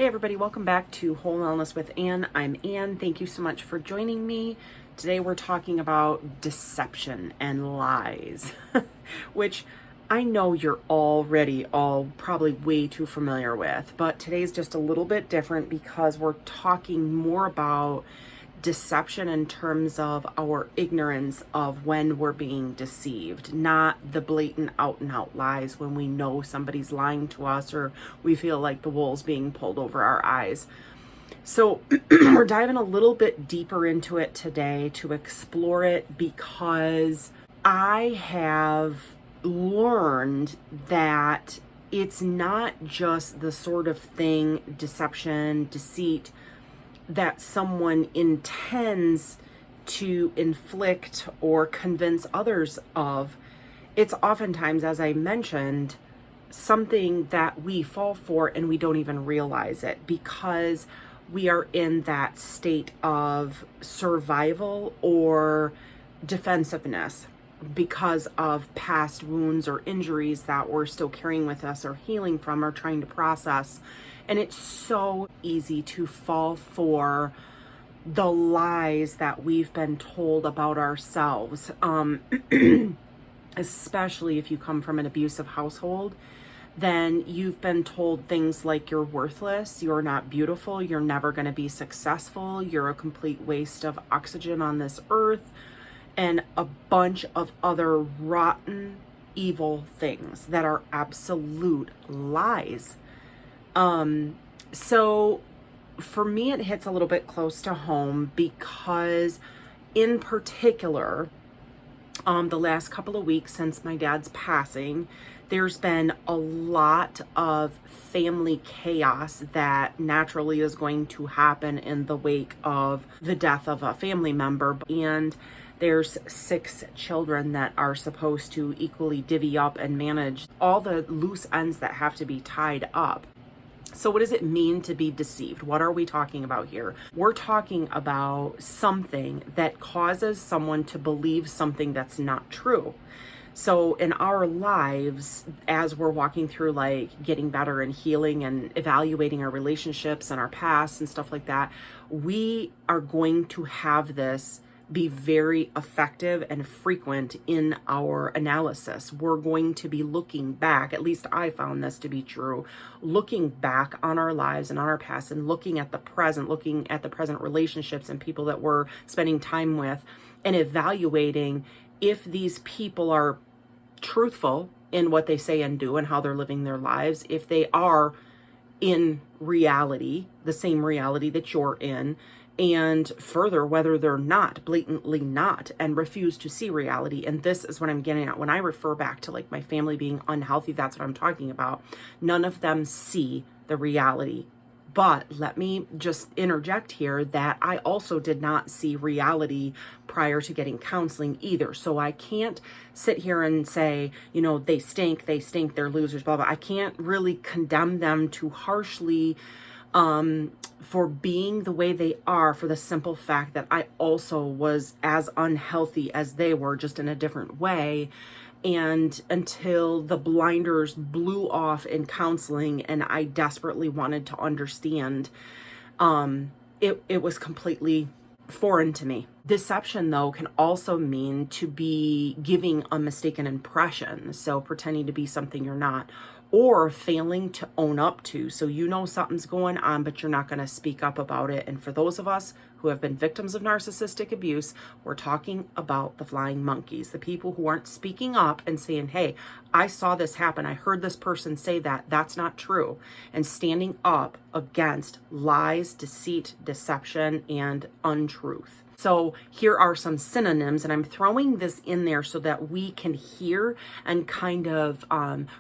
Hey everybody, welcome back to Whole Wellness with Ann. I'm Ann. Thank you so much for joining me. Today we're talking about deception and lies, which I know you're already all probably way too familiar with, but today's just a little bit different because we're talking more about deception in terms of our ignorance of when we're being deceived, not the blatant out and out lies when we know somebody's lying to us or we feel like the wool's being pulled over our eyes. So we're diving a little bit deeper into it today to explore it because I have learned that it's not just the sort of thing, deception, deceit, that someone intends to inflict or convince others of. It's oftentimes, as I mentioned, something that we fall for and we don't even realize it because we are in that state of survival or defensiveness because of past wounds or injuries that we're still carrying with us or healing from or trying to process. And it's so easy to fall for the lies that we've been told about ourselves, especially if you come from an abusive household. Then you've been told things like you're worthless, you're not beautiful, you're never going to be successful, you're a complete waste of oxygen on this earth, and a bunch of other rotten, evil things that are absolute lies. So for me, it hits a little bit close to home because in particular, the last couple of weeks since my dad's passing, there's been a lot of family chaos that naturally is going to happen in the wake of the death of a family member. And there's 6 children that are supposed to equally divvy up and manage all the loose ends that have to be tied up. So what does it mean to be deceived? What are we talking about here? We're talking about something that causes someone to believe something that's not true. So in our lives, as we're walking through like getting better and healing and evaluating our relationships and our past and stuff like that, we are going to have this be very effective and frequent in our analysis. We're going to be looking back, at least I found this to be true, looking back on our lives and on our past and looking at the present relationships and people that we're spending time with and evaluating if these people are truthful in what they say and do and how they're living their lives, if they are in reality, the same reality that you're in, and further, whether they're not, blatantly not, and refuse to see reality. And this is what I'm getting at. When I refer back to like my family being unhealthy, that's what I'm talking about. None of them see the reality. But let me just interject here that I also did not see reality prior to getting counseling either. So I can't sit here and say, they stink, they're losers, blah, blah. I can't really condemn them too harshly for being the way they are, for the simple fact that I also was as unhealthy as they were, just in a different way. And until the blinders blew off in counseling and I desperately wanted to understand, it was completely foreign to me. Deception, though, can also mean to be giving a mistaken impression. So pretending to be something you're not, or failing to own up to. So something's going on, but you're not going to speak up about it. And for those of us who have been victims of narcissistic abuse, we're talking about the flying monkeys, the people who aren't speaking up and saying, hey, I saw this happen. I heard this person say that. That's not true. And standing up against lies, deceit, deception, and untruth. So here are some synonyms, and I'm throwing this in there so that we can hear and kind of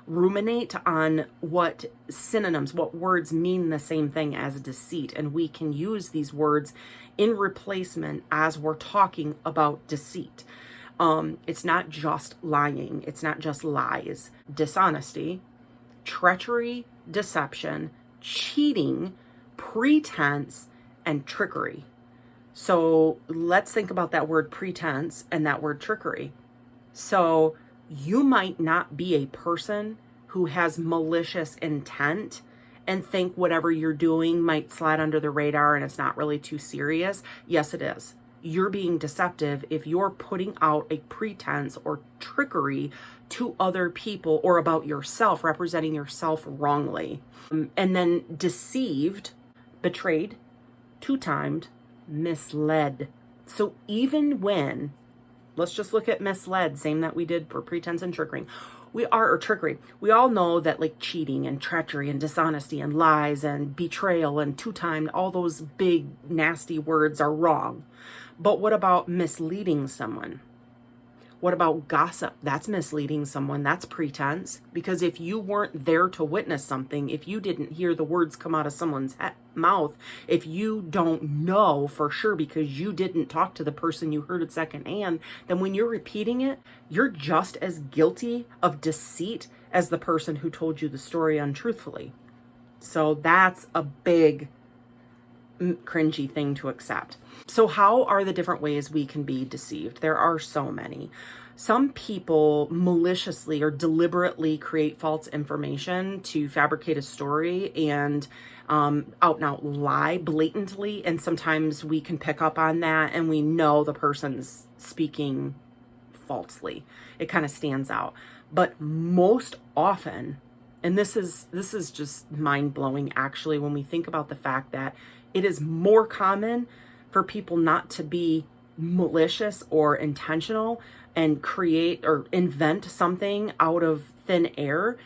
ruminate on what synonyms, what words mean the same thing as deceit. And we can use these words in replacement as we're talking about deceit. It's not just lying. It's not just lies. Dishonesty, treachery, deception, cheating, pretense, and trickery. So let's think about that word pretense and that word trickery. So you might not be a person who has malicious intent and think whatever you're doing might slide under the radar and it's not really too serious. Yes, it is. You're being deceptive if you're putting out a pretense or trickery to other people or about yourself, representing yourself wrongly. And then deceived, betrayed, two-timed, misled. So even when, let's just look at misled, same that we did for pretense and trickery. Trickery. We all know that like cheating and treachery and dishonesty and lies and betrayal and two-timed, all those big nasty words are wrong. But what about misleading someone? What about gossip? That's misleading someone. That's pretense. Because if you weren't there to witness something, if you didn't hear the words come out of someone's mouth, if you don't know for sure because you didn't talk to the person you heard it secondhand, then when you're repeating it, you're just as guilty of deceit as the person who told you the story untruthfully. So that's a big cringy thing to accept. So how are the different ways we can be deceived? There are so many. Some people maliciously or deliberately create false information to fabricate a story and out and out lie blatantly. And sometimes we can pick up on that and we know the person's speaking falsely. It kind of stands out. But most often, and this is just mind-blowing actually, when we think about the fact that it is more common for people not to be malicious or intentional and create or invent something out of thin air.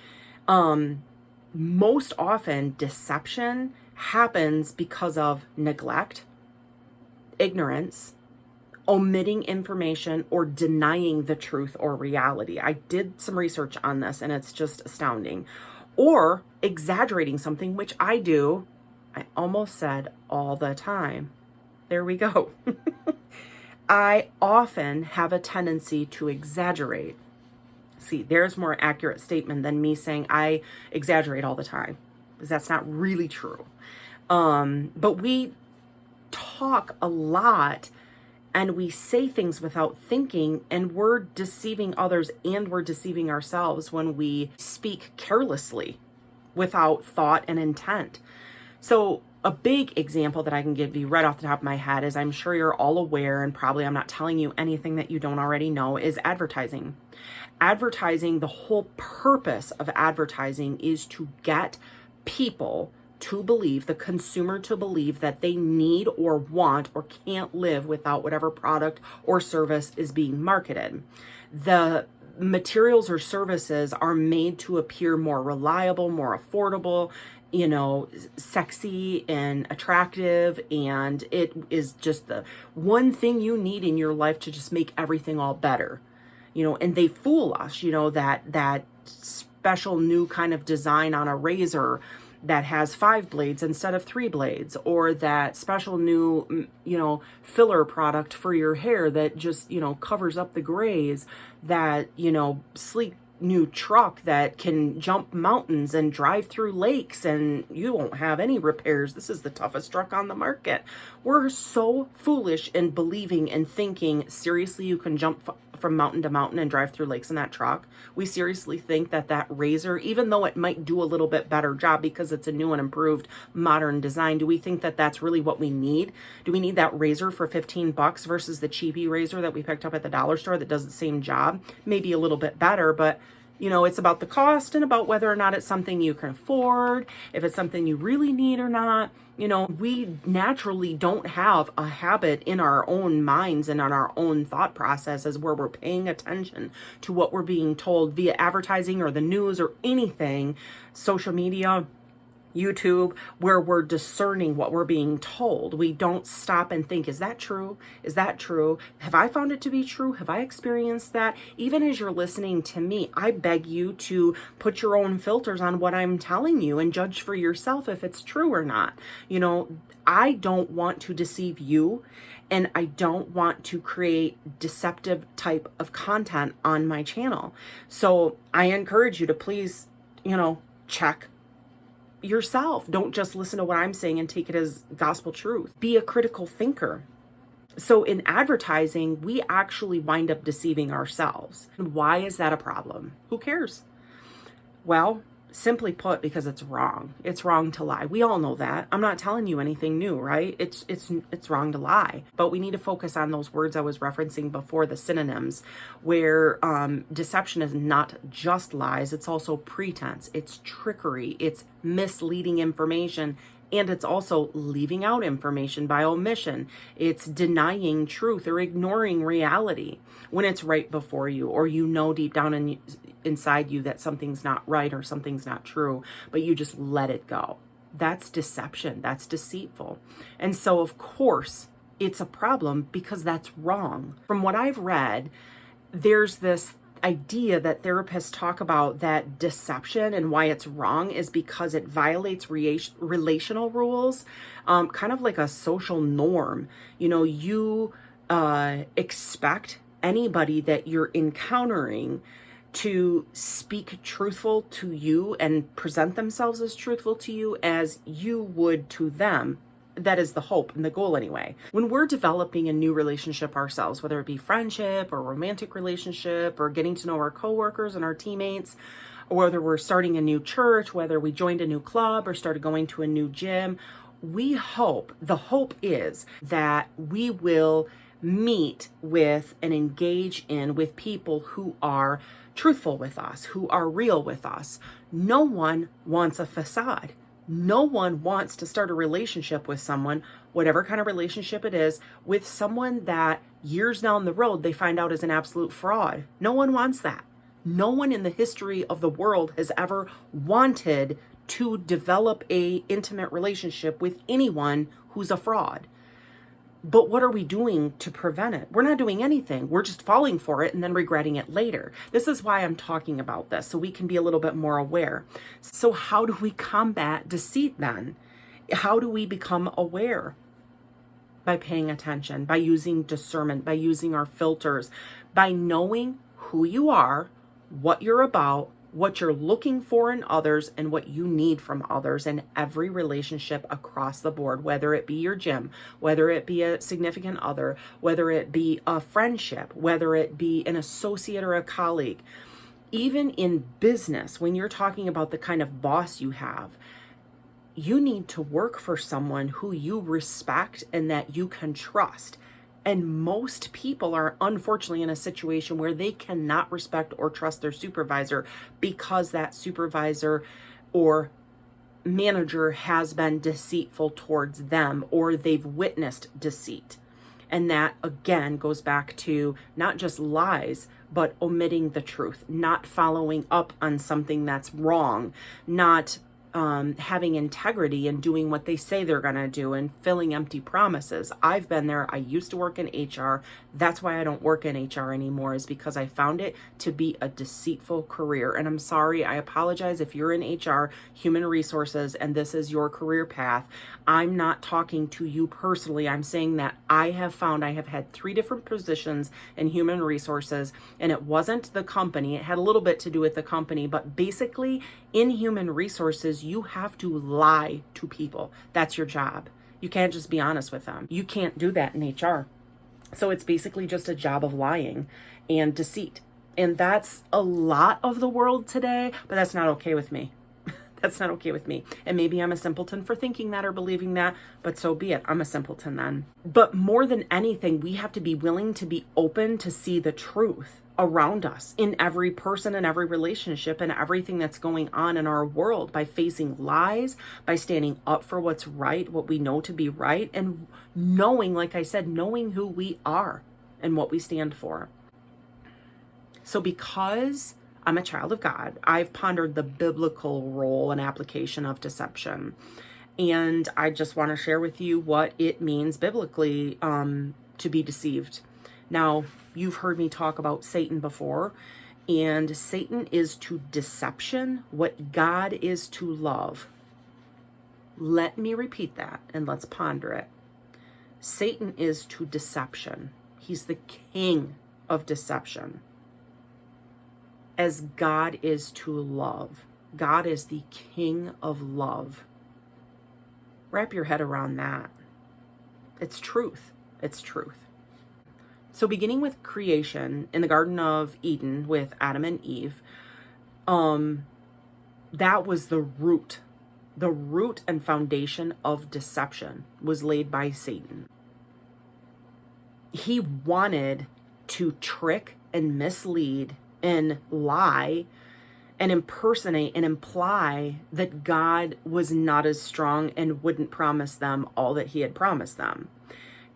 Most often deception happens because of neglect, ignorance, omitting information, or denying the truth or reality. I did some research on this and it's just astounding. Or exaggerating something, which I do. I almost said all the time. There we go. I often have a tendency to exaggerate. See, there's more accurate statement than me saying I exaggerate all the time, because that's not really true. But we talk a lot and we say things without thinking, and we're deceiving others and we're deceiving ourselves when we speak carelessly without thought and intent. So a big example that I can give you right off the top of my head is, I'm sure you're all aware, and probably I'm not telling you anything that you don't already know, is advertising. Advertising, the whole purpose of advertising is to get people to believe, the consumer to believe, that they need or want or can't live without whatever product or service is being marketed. The materials or services are made to appear more reliable, more affordable, sexy and attractive, and it is just the one thing you need in your life to just make everything all better. And they fool us, that special new kind of design on a razor that has 5 blades instead of 3 blades, or that special new, filler product for your hair that just, covers up the grays, that, sleek new truck that can jump mountains and drive through lakes and you won't have any repairs. This is the toughest truck on the market. We're so foolish in believing and thinking, seriously, you can jump from mountain to mountain and drive through lakes in that truck. We seriously think that razor, even though it might do a little bit better job because it's a new and improved modern design, do we think that that's really what we need? Do we need that razor for $15 versus the cheapy razor that we picked up at the dollar store that does the same job? Maybe a little bit better, but it's about the cost and about whether or not it's something you can afford, if it's something you really need or not. We naturally don't have a habit in our own minds and on our own thought processes where we're paying attention to what we're being told via advertising or the news or anything, social media, YouTube, where we're discerning what we're being told. We don't stop and think, is that true? Is that true? Have I found it to be true? Have I experienced that? Even as you're listening to me, I beg you to put your own filters on what I'm telling you and judge for yourself if it's true or not. I don't want to deceive you, and I don't want to create deceptive type of content on my channel. So I encourage you to please, check yourself. Don't just listen to what I'm saying and take it as gospel truth. Be a critical thinker. So in advertising, we actually wind up deceiving ourselves. And why is that a problem? Who cares? Well, Simply put, because it's wrong. It's wrong to lie. We all know that. I'm not telling you anything new, right? It's wrong to lie. But we need to focus on those words I was referencing before, the synonyms, where deception is not just lies. It's also pretense. It's trickery. It's misleading information. And it's also leaving out information by omission. It's denying truth or ignoring reality when it's right before you, or you know deep down inside you that something's not right or something's not true, but you just let it go. That's deception. That's deceitful. And so, of course, it's a problem because that's wrong. From what I've read, there's this idea that therapists talk about that deception and why it's wrong is because it violates relational rules, kind of like a social norm. You expect anybody that you're encountering to speak truthful to you and present themselves as truthful to you as you would to them. That is the hope and the goal anyway. When we're developing a new relationship ourselves, whether it be friendship or romantic relationship or getting to know our coworkers and our teammates, or whether we're starting a new church, whether we joined a new club or started going to a new gym, the hope is that we will meet with and engage with people who are truthful with us, who are real with us. No one wants a facade. No one wants to start a relationship with someone, whatever kind of relationship it is, with someone that years down the road they find out is an absolute fraud. No one wants that. No one in the history of the world has ever wanted to develop a intimate relationship with anyone who's a fraud. But what are we doing to prevent it? We're not doing anything. We're just falling for it and then regretting it later. This is why I'm talking about this, so we can be a little bit more aware. So how do we combat deceit then? How do we become aware? By paying attention, by using discernment, by using our filters, by knowing who you are, what you're about, what you're looking for in others, and what you need from others in every relationship across the board, whether it be your gym, whether it be a significant other, whether it be a friendship, whether it be an associate or a colleague. Even in business, when you're talking about the kind of boss you have, you need to work for someone who you respect and that you can trust. And most people are unfortunately in a situation where they cannot respect or trust their supervisor because that supervisor or manager has been deceitful towards them, or they've witnessed deceit. And that again goes back to not just lies, but omitting the truth, not following up on something that's wrong, not having integrity and doing what they say they're going to do and filling empty promises. I've been there. I used to work in HR. That's why I don't work in HR anymore, is because I found it to be a deceitful career. And I'm sorry, I apologize if you're in HR, human resources, and this is your career path. I'm not talking to you personally. I'm saying that I have had 3 different positions in human resources, and it wasn't the company. It had a little bit to do with the company, but basically in human resources, you have to lie to people. That's your job. You can't just be honest with them. You can't do that in HR. So it's basically just a job of lying and deceit. And that's a lot of the world today, but that's not okay with me. That's not okay with me. And maybe I'm a simpleton for thinking that or believing that, but so be it. I'm a simpleton then. But more than anything, we have to be willing to be open to see the truth around us in every person and every relationship and everything that's going on in our world, by facing lies, by standing up for what's right, what we know to be right, and knowing, like I said, knowing who we are and what we stand for. So because I'm a child of God, I've pondered the biblical role and application of deception. And I just want to share with you what it means biblically to be deceived. Now, you've heard me talk about Satan before, and Satan is to deception what God is to love. Let me repeat that and let's ponder it. Satan is to deception. He's the king of deception, as God is to love. God is the king of love. Wrap your head around that. It's truth. It's truth. So beginning with creation in the Garden of Eden with Adam and Eve, That was the root. The root and foundation of deception was laid by Satan. He wanted to trick and mislead and lie and impersonate and imply that God was not as strong and wouldn't promise them all that he had promised them.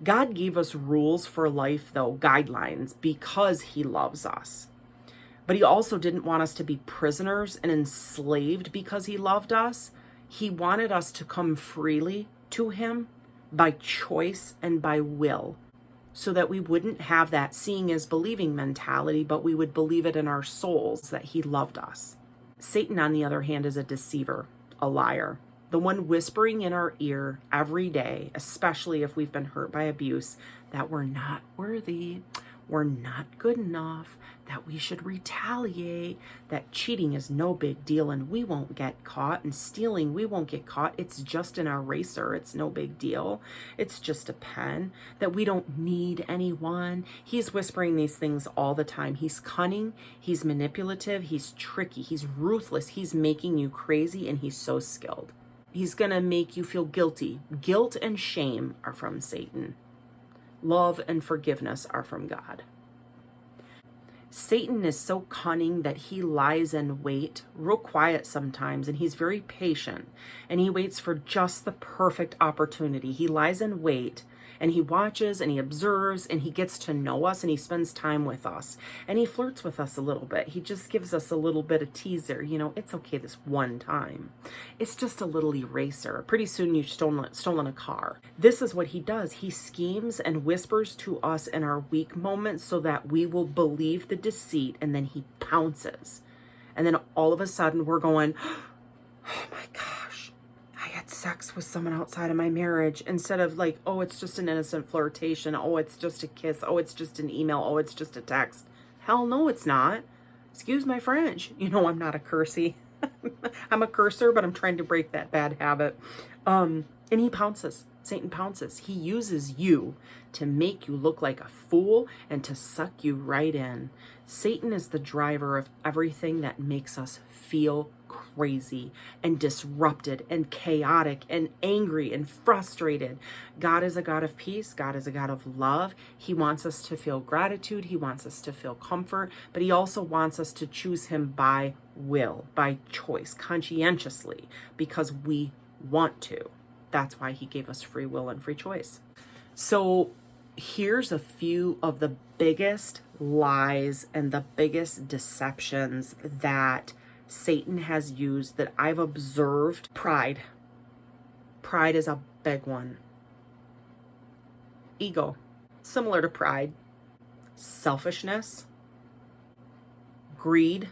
God gave us rules for life, though, guidelines, because he loves us. But he also didn't want us to be prisoners and enslaved because he loved us. He wanted us to come freely to him by choice and by will, so that we wouldn't have that seeing is believing mentality, but we would believe it in our souls that he loved us. Satan, on the other hand, is a deceiver, a liar, the one whispering in our ear every day, especially if we've been hurt by abuse, that we're not worthy, we're not good enough, that we should retaliate, that cheating is no big deal and we won't get caught, and stealing, we won't get caught. It's just an eraser. It's no big deal. It's just a pen, that we don't need anyone. He's whispering these things all the time. He's cunning. He's manipulative. He's tricky. He's ruthless. He's making you crazy, and he's so skilled. He's going to make you feel guilty. Guilt and shame are from Satan. Love and forgiveness are from God. Satan is so cunning that he lies in wait, real quiet sometimes, and he's very patient, and he waits for just the perfect opportunity. He lies in wait, and he watches and he observes and he gets to know us and he spends time with us and he flirts with us a little bit. He just gives us a little bit of teaser. It's okay this one time. It's just a little eraser. Pretty soon you've stolen a car. This is what he does. He schemes and whispers to us in our weak moments so that we will believe the deceit, and then he pounces. And then all of a sudden we're going, oh my gosh, I had sex with someone outside of my marriage, instead of like, oh, it's just an innocent flirtation. Oh, it's just a kiss. Oh, it's just an email. Oh, it's just a text. Hell no, it's not. Excuse my French. I'm not a cursey. I'm a cursor, but I'm trying to break that bad habit. And he pounces. Satan pounces. He uses you to make you look like a fool and to suck you right in. Satan is the driver of everything that makes us feel crazy and disrupted and chaotic and angry and frustrated. God is a God of peace. God is a God of love. He wants us to feel gratitude. He wants us to feel comfort, but he also wants us to choose him by will, by choice, conscientiously, because we want to. That's why he gave us free will and free choice. So here's a few of the biggest lies and the biggest deceptions that Satan has used that I've observed. Pride. Pride is a big one. Ego, similar to pride. Selfishness. Greed.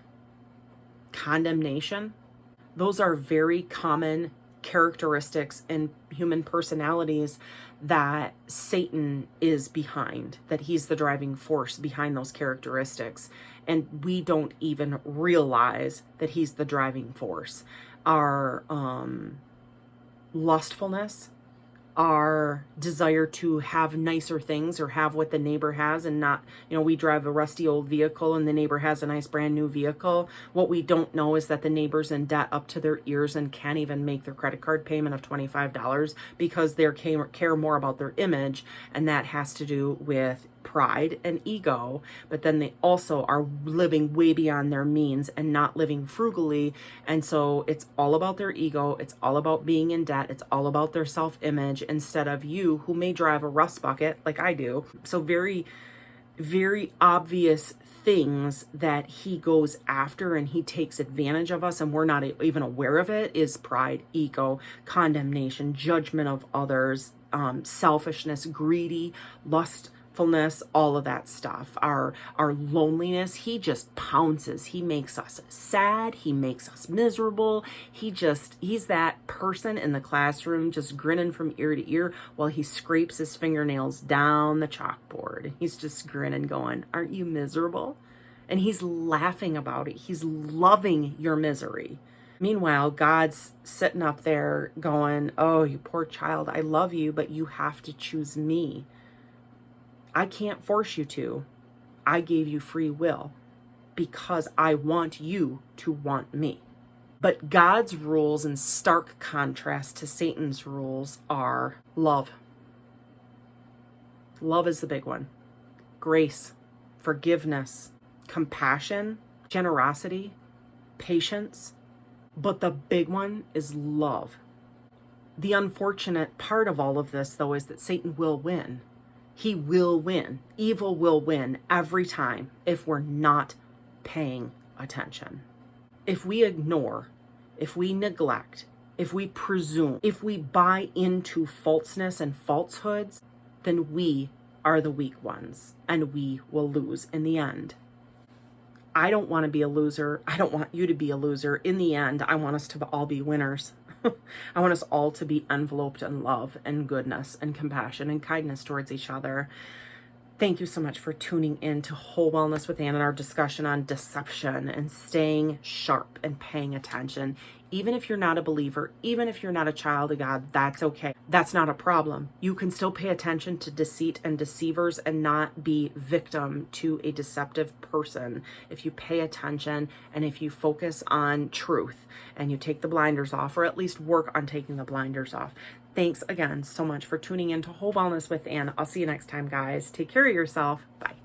Condemnation. Those are very common characteristics in human personalities that Satan is behind, that he's the driving force behind those characteristics. And we don't even realize that he's the driving force. Our lustfulness, our desire to have nicer things or have what the neighbor has, and not, we drive a rusty old vehicle and the neighbor has a nice brand new vehicle. What we don't know is that the neighbor's in debt up to their ears and can't even make their credit card payment of $25 because they care more about their image, and that has to do with pride and ego. But then they also are living way beyond their means and not living frugally, and so it's all about their ego, it's all about being in debt, it's all about their self-image, instead of you, who may drive a rust bucket like I do. So very, very obvious things that he goes after and he takes advantage of us and we're not even aware of it is pride, ego, condemnation, judgment of others, selfishness, greedy, lustfulness, all of that stuff. Our loneliness. He just pounces. He makes us sad. He makes us miserable. He's that person in the classroom just grinning from ear to ear while he scrapes his fingernails down the chalkboard. He's just grinning, going, aren't you miserable? And he's laughing about it. He's loving your misery. Meanwhile, God's sitting up there going, oh, you poor child, I love you, but you have to choose me. I can't force you to. I gave you free will because I want you to want me. But God's rules, in stark contrast to Satan's rules, are love. Love is the big one. Grace, forgiveness, compassion, generosity, patience. But the big one is love. The unfortunate part of all of this, though, is that Satan will win. He will win. Evil will win every time if we're not paying attention. If we ignore, if we neglect, if we presume, if we buy into falseness and falsehoods, then we are the weak ones and we will lose in the end. I don't want to be a loser. I don't want you to be a loser. In the end, I want us to all be winners. I want us all to be enveloped in love and goodness and compassion and kindness towards each other. Thank you so much for tuning in to Whole Wellness with Ann and our discussion on deception and staying sharp and paying attention. Even if you're not a believer, even if you're not a child of God, that's okay. That's not a problem. You can still pay attention to deceit and deceivers and not be victim to a deceptive person if you pay attention and if you focus on truth and you take the blinders off, or at least work on taking the blinders off. Thanks again so much for tuning in to Whole Wellness with Ann. I'll see you next time, guys. Take care of yourself. Bye.